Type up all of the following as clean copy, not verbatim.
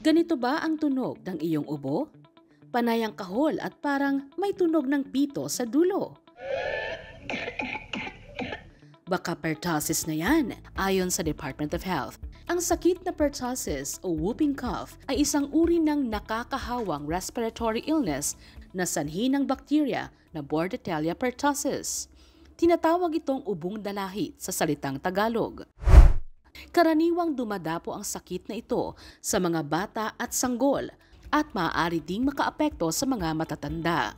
Ganito ba ang tunog ng iyong ubo? Panayang kahol at parang may tunog ng pito sa dulo. Baka pertussis na yan, ayon sa Department of Health. Ang sakit na pertussis o whooping cough ay isang uri ng nakakahawang respiratory illness na sanhi ng bakterya na Bordetella pertussis. Tinatawag itong ubong dalahit sa salitang Tagalog. Karaniwang dumadapo ang sakit na ito sa mga bata at sanggol at maaari ding makaapekto sa mga matatanda.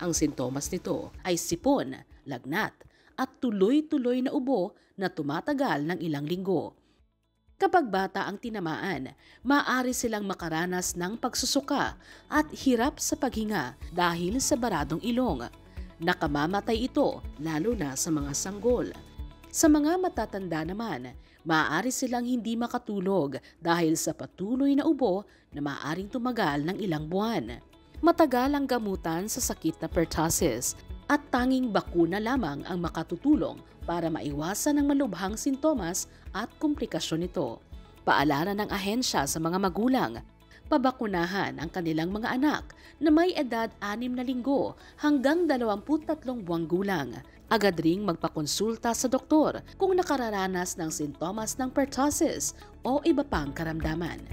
Ang sintomas nito ay sipon, lagnat, at tuloy-tuloy na ubo na tumatagal ng ilang linggo. Kapag bata ang tinamaan, maaari silang makaranas ng pagsusuka at hirap sa paghinga dahil sa baradong ilong. Nakamamatay ito lalo na sa mga sanggol. Sa mga matatanda naman, maaari silang hindi makatulog dahil sa patuloy na ubo na maaaring tumagal ng ilang buwan. Matagal ang gamutan sa sakit na pertussis at tanging bakuna lamang ang makatutulong para maiwasan ang malubhang sintomas at komplikasyon nito. Paalala ng ahensya sa mga magulang, pabakunahan ang kanilang mga anak na may edad 6 na linggo hanggang 23 buwang gulang. Agad ring magpakonsulta sa doktor kung nakararanas ng sintomas ng pertussis o iba pang karamdaman.